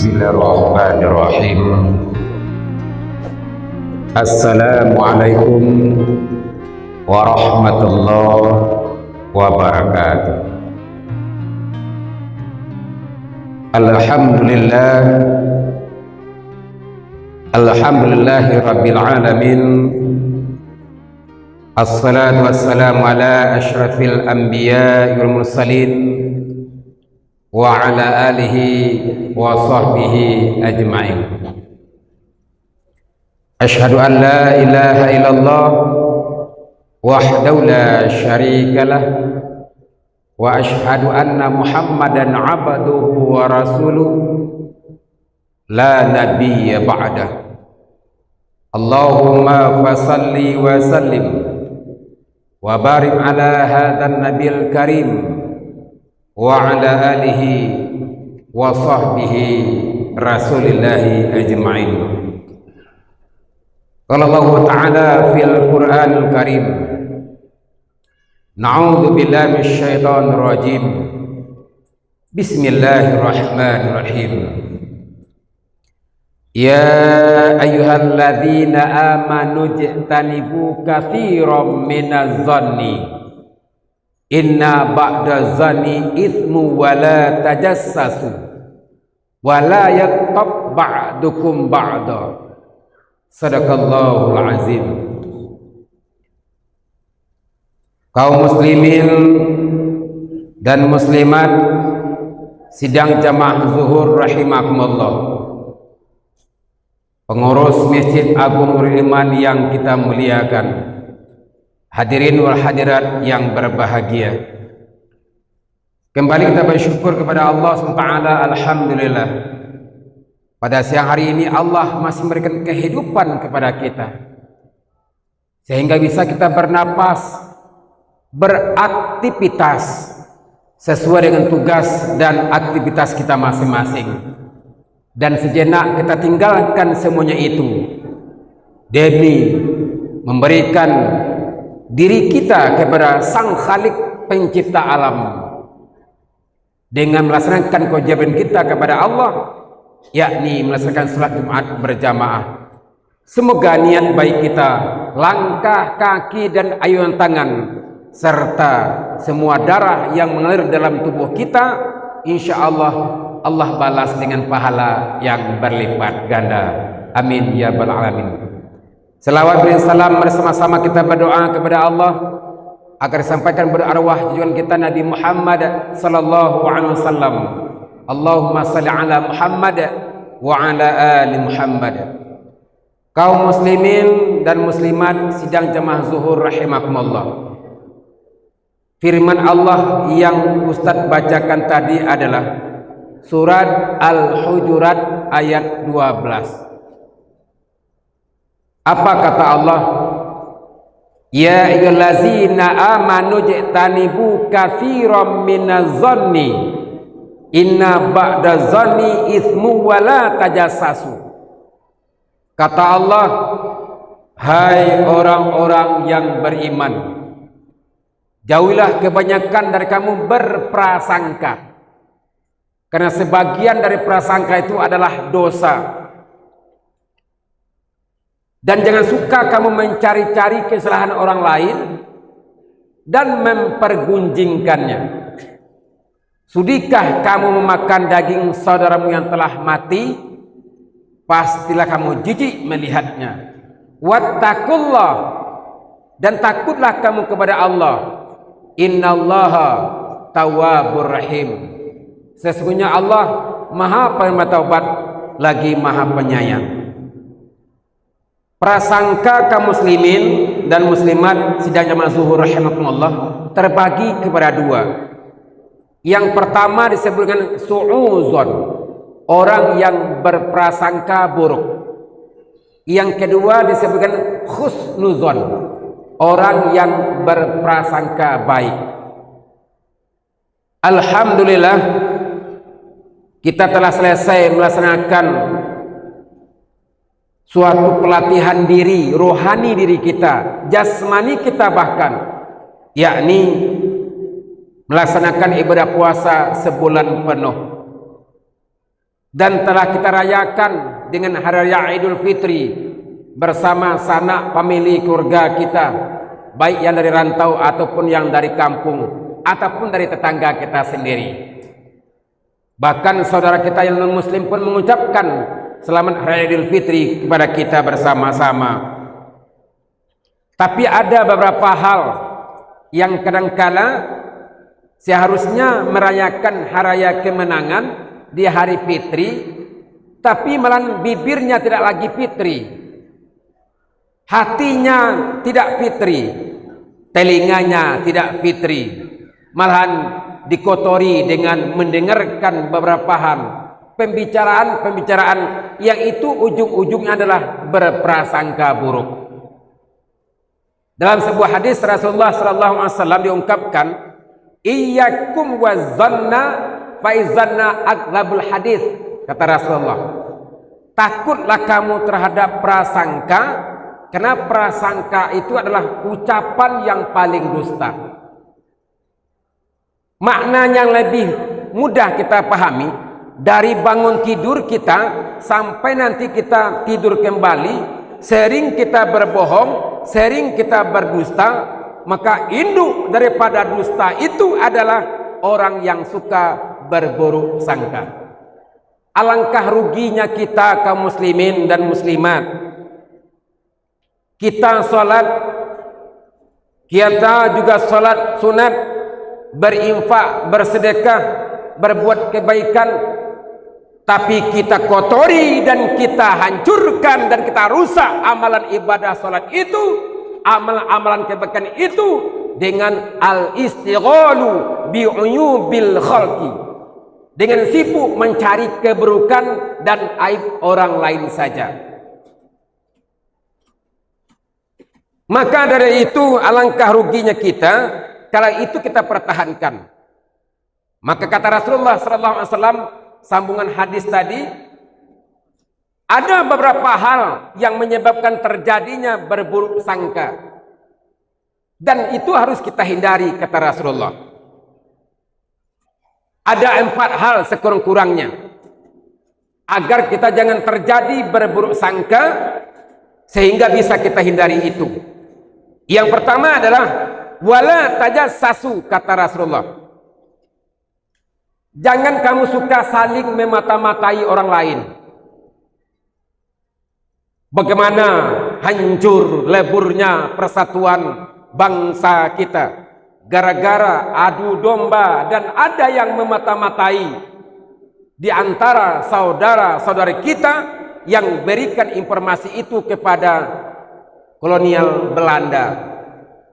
Bismillahirrahmanirrahim. Assalamualaikum warahmatullahi wabarakatuh. Alhamdulillah, alhamdulillahi rabbil alamin. Assalatu wassalamu ala asyrafil anbiya'i wal mursalin wa ala alihi wa sahbihi ajma'in. Asyhadu an la ilaha illallah wahdahu la syarika lah wa asyhadu anna Muhammadan abduhu wa rasuluh la nabiyya ba'dah. Allahumma fasalli wa sallim wa barik ala hadzal nabiyil karim wa ala alihi wa sahbihi rasulillahi ajma'in. Qala Allah ta'ala fil Qur'anil Karim, na'udzu billahi minasyaitonir rajim. Bismillahirrahmanirrahim. Ya ayyuhalladzina amanu ijtanibu katsiran minaz zanni inna ba'da zanni itsmu wa la tajassasu wa la yaghtab ba'dukum ba'da. Sadaqallahul azim. Kaum muslimin dan muslimat sidang jamaah zuhur rahimakumullah, pengurus Masjid Agung Nurul Iman yang kita muliakan, hadirin wal hadirat yang berbahagia, kembali kita bersyukur kepada Allah SWT. Alhamdulillah, pada siang hari ini Allah masih memberikan kehidupan kepada kita sehingga bisa kita bernapas, beraktivitas sesuai dengan tugas dan aktivitas kita masing-masing. Dan sejenak kita tinggalkan semuanya itu demi memberikan diri kita kepada Sang Khalik pencipta alam, dengan melaksanakan kewajiban kita kepada Allah, yakni melaksanakan salat Jumat berjamaah. Semoga niat baik kita, langkah kaki dan ayunan tangan, serta semua darah yang mengalir dalam tubuh kita, insya Allah Allah balas dengan pahala yang berlipat ganda. Amin ya rabbal alamin. Selawat dan salam bersama-sama kita berdoa kepada Allah agar disampaikan pada arwah junjungan kita Nabi Muhammad sallallahu alaihi wasallam. Allahumma salli ala Muhammad wa ala ali Muhammad. Kaum muslimin dan muslimat sidang jamaah zuhur rahimakumullah, firman Allah yang Ustadz bacakan tadi adalah surat Al-Hujurat ayat 12. Apa kata Allah? Ya ayyuhallazina amanu ijtanibu katsiran minaz zanni inna ba'da zanni itsmu wa la tajassasu. Kata Allah, hai orang-orang yang beriman, jauhilah kebanyakan dari kamu berprasangka, karena sebagian dari prasangka itu adalah dosa. Dan jangan suka kamu mencari-cari kesalahan orang lain dan mempergunjingkannya. Sudikah kamu memakan daging saudaramu yang telah mati? Pastilah kamu jijik melihatnya. Wattaqullah, dan takutlah kamu kepada Allah. Innallaha tawwabur rahim. Sesungguhnya Allah Maha Penerima Taubat lagi Maha Penyayang. Prasangka kaum muslimin dan muslimat sidang jamaah zuhur rahimakumullah terbagi kepada dua. Yang pertama disebutkan su'uzon, orang yang berprasangka buruk. Yang kedua disebutkan khusnuzon, orang yang berprasangka baik. Alhamdulillah, kita telah selesai melaksanakan suatu pelatihan diri, rohani diri kita, jasmani kita bahkan, yakni melaksanakan ibadah puasa sebulan penuh. dan telah kita rayakan dengan hari raya Idul Fitri bersama sanak famili keluarga kita, baik yang dari rantau ataupun yang dari kampung ataupun dari tetangga kita sendiri. Bahkan saudara kita yang non muslim pun mengucapkan selamat hari Idul Fitri kepada kita bersama-sama. Tapi ada beberapa hal yang kadangkala seharusnya merayakan hari raya kemenangan di hari Fitri, tapi malah bibirnya tidak lagi fitri, hatinya tidak fitri, telinganya tidak fitri, malahan dikotori dengan mendengarkan beberapa hal pembicaraan yang itu ujung-ujungnya adalah berprasangka buruk. Dalam sebuah hadis Rasulullah SAW diungkapkan, iyyakum wazanna faizanna aghlabul hadis, kata Rasulullah, takutlah kamu terhadap prasangka, karena prasangka itu adalah ucapan yang paling dusta. Makna yang lebih mudah kita pahami, dari bangun tidur kita sampai nanti kita tidur kembali, sering kita berbohong, sering kita berdusta, maka induk daripada dusta itu adalah orang yang suka berburuk sangka. Alangkah ruginya kita kaum muslimin dan muslimat. Kita sholat, kita juga sholat sunat, berinfak, bersedekah, berbuat kebaikan, tapi kita kotori dan kita hancurkan dan kita rusak amalan ibadah sholat itu, amalan-amalan kebaikan itu dengan al-istighalu bi'uyubil khalqi, dengan sibuk mencari keburukan dan aib orang lain saja. Maka dari itu alangkah ruginya kita kalau itu kita pertahankan. Maka kata Rasulullah SAW, sambungan hadis tadi, ada beberapa hal yang menyebabkan terjadinya berburuk sangka, dan itu harus kita hindari, kata Rasulullah. Ada 4 hal sekurang-kurangnya agar kita jangan terjadi berburuk sangka, sehingga bisa kita hindari itu. Yang pertama adalah wala tajassasu, kata Rasulullah. Jangan kamu suka saling memata-matai orang lain. Bagaimana hancur leburnya persatuan bangsa kita gara-gara adu domba, dan ada yang memata-matai di antara saudara-saudari kita yang berikan informasi itu kepada kolonial Belanda,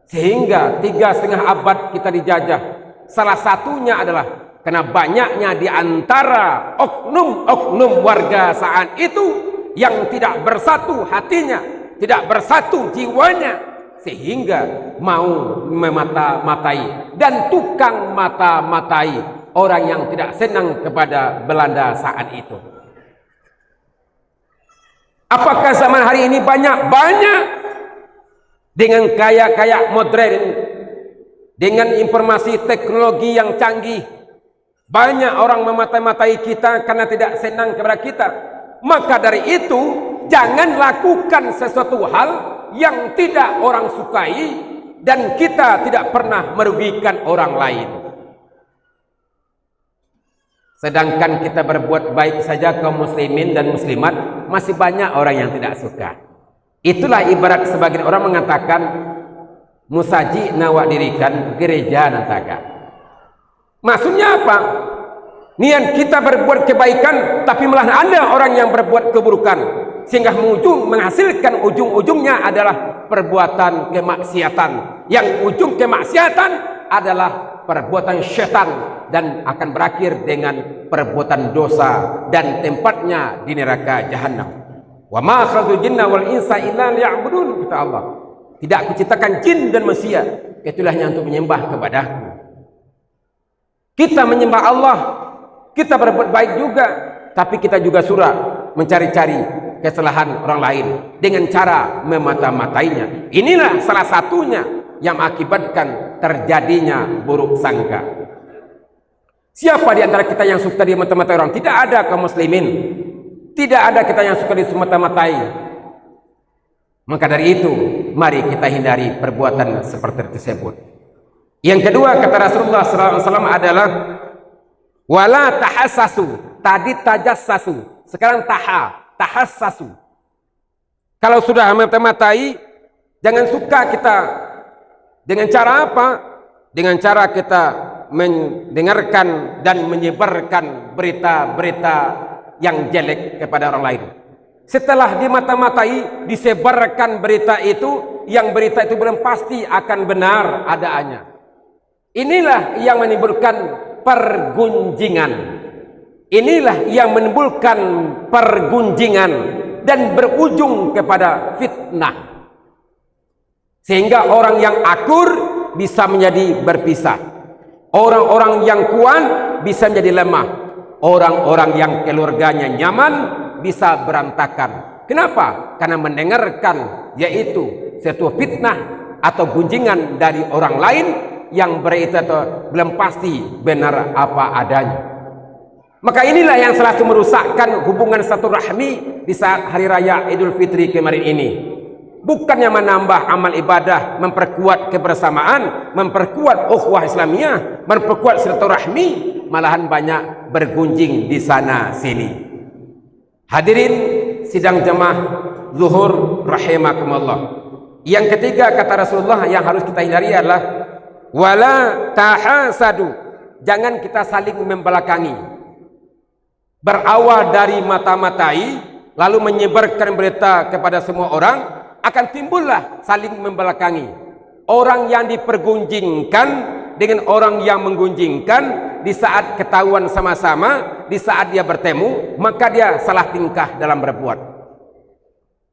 sehingga 3,5 abad kita dijajah. Salah satunya adalah karena banyaknya di antara oknum-oknum warga saat itu yang tidak bersatu hatinya, tidak bersatu jiwanya, sehingga mau memata-matai dan tukang mata-matai orang yang tidak senang kepada Belanda saat itu. Apakah zaman hari ini banyak dengan kaya modern, dengan informasi teknologi yang canggih, banyak orang memata-matai kita karena tidak senang kepada kita? Maka dari itu jangan lakukan sesuatu hal yang tidak orang sukai dan kita tidak pernah merugikan orang lain. Sedangkan kita berbuat baik saja kaum muslimin dan muslimat, masih banyak orang yang tidak suka. Itulah ibarat sebagian orang mengatakan, musaji nawak dirikan gereja nantaka. Maksudnya apa? Niat kita berbuat kebaikan, tapi malah ada orang yang berbuat keburukan, sehingga menghasilkan ujung-ujungnya adalah perbuatan kemaksiatan, yang ujung kemaksiatan adalah perbuatan syaitan dan akan berakhir dengan perbuatan dosa dan tempatnya di neraka jahanam. Wa ma khalaqtul jinna wal insa illa liya'budun, kata Allah. Tidak aku ciptakan jin dan manusia kecuali hanya untuk menyembah kepadaku. Kita menyembah Allah, kita berbuat baik juga, tapi kita juga surah mencari-cari kesalahan orang lain dengan cara memata-matainya. Inilah salah satunya yang mengakibatkan terjadinya buruk sangka. Siapa di antara kita yang suka dimata-matai orang? Tidak ada kaum muslimin. Tidak ada kita yang suka disemata-matai. Maka dari itu, mari kita hindari perbuatan seperti tersebut. Yang kedua, kata Rasulullah SAW adalah wala tahassasu. Tadi tajassasu, sekarang tahassasu. Kalau sudah mata-matai, jangan suka kita. Dengan cara apa? Dengan cara kita mendengarkan dan menyebarkan berita-berita yang jelek kepada orang lain. Setelah dimata-matai, disebarkan berita itu, yang berita itu belum pasti akan benar adaannya. Inilah yang menimbulkan pergunjingan. Inilah yang menimbulkan pergunjingan dan berujung kepada fitnah. Sehingga orang yang akur bisa menjadi berpisah. Orang-orang yang kuat bisa menjadi lemah. Orang-orang yang keluarganya nyaman bisa berantakan. Kenapa? Karena mendengarkan yaitu suatu fitnah atau gunjingan dari orang lain yang berita atau belum pasti benar apa adanya. Maka inilah yang selalu merusakkan hubungan satu rahmi di saat hari raya Idul Fitri kemarin ini. Bukannya menambah amal ibadah, memperkuat kebersamaan, memperkuat ukhuwah Islamiyah, memperkuat silaturahmi, malahan banyak bergunjing di sana sini. Hadirin sidang jemaah zuhur rahimakumullah. Yang ketiga kata Rasulullah yang harus kita hindari adalah wala tahasadu. Jangan kita saling membelakangi. Berawal dari mata-matai lalu menyebarkan berita kepada semua orang, akan timbullah saling membelakangi. Orang yang dipergunjingkan dengan orang yang menggunjingkan, di saat ketahuan sama-sama, di saat dia bertemu, maka dia salah tingkah dalam berbuat.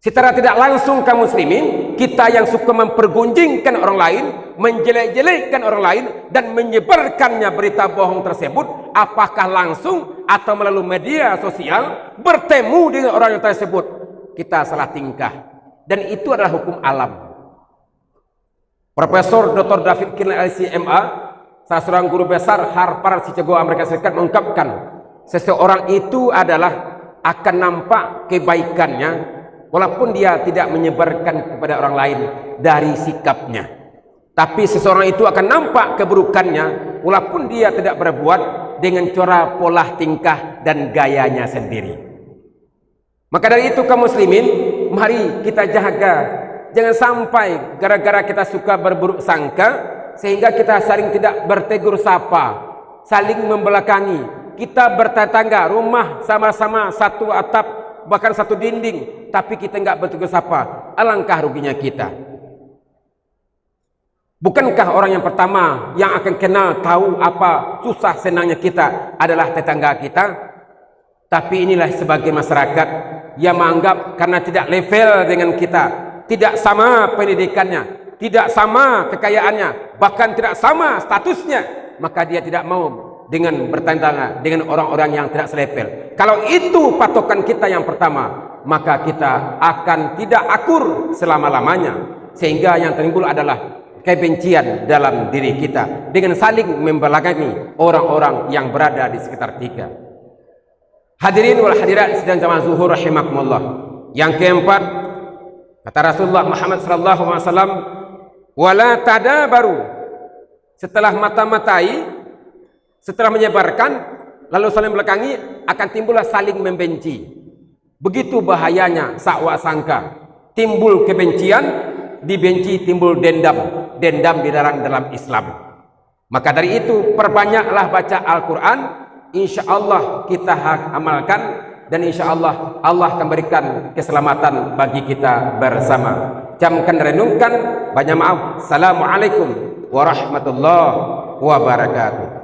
Secara tidak langsung kaum muslimin, kita yang suka mempergunjingkan orang lain, menjelek-jelekkan orang lain, dan menyebarkannya berita bohong tersebut, apakah langsung atau melalui media sosial, bertemu dengan orang yang tersebut, kita salah tingkah. Dan itu adalah hukum alam. Profesor Dr. David Kinley LCMA, salah seorang guru besar Harvard Chicago Amerika Serikat, mengungkapkan seseorang itu adalah akan nampak kebaikannya walaupun dia tidak menyebarkan kepada orang lain dari sikapnya. Tapi seseorang itu akan nampak keburukannya walaupun dia tidak berbuat dengan cara pola tingkah dan gayanya sendiri. Maka dari itu kaum muslimin, mari kita jaga. Jangan sampai gara-gara kita suka berburuk sangka sehingga kita saling tidak bertegur sapa, saling membelakangi. Kita bertetangga, rumah sama-sama satu atap, bahkan satu dinding, tapi kita enggak bertegur sapa. Alangkah ruginya kita. Bukankah orang yang pertama yang akan kenal tahu apa susah senangnya kita adalah tetangga kita? Tapi inilah sebagai masyarakat yang menganggap karena tidak level dengan kita, tidak sama pendidikannya, tidak sama kekayaannya, bahkan tidak sama statusnya, maka dia tidak mau dengan bertandang dengan orang-orang yang tidak selevel. Kalau itu patokan kita yang pertama, maka kita akan tidak akur selama-lamanya, sehingga yang timbul adalah kebencian dalam diri kita dengan saling membelakangi orang-orang yang berada di sekitar kita. Hadirin wal hadirat sidang jamaah zuhur rahimakumullah. Yang keempat, kata Rasulullah Muhammad sallallahu alaihi wasallam, wala tadabaru. Setelah mata-matai, setelah menyebarkan lalu saling belakangi, akan timbullah saling membenci. Begitu bahayanya sakwa sangka. Timbul kebencian, dibenci timbul dendam. Dendam dilarang dalam Islam. Maka dari itu perbanyaklah baca Al-Quran. Insya Allah kita amalkan, dan insya Allah Allah akan berikan keselamatan bagi kita bersama. Camkan renungkan. Banyak maaf. Assalamualaikum warahmatullahi wabarakatuh.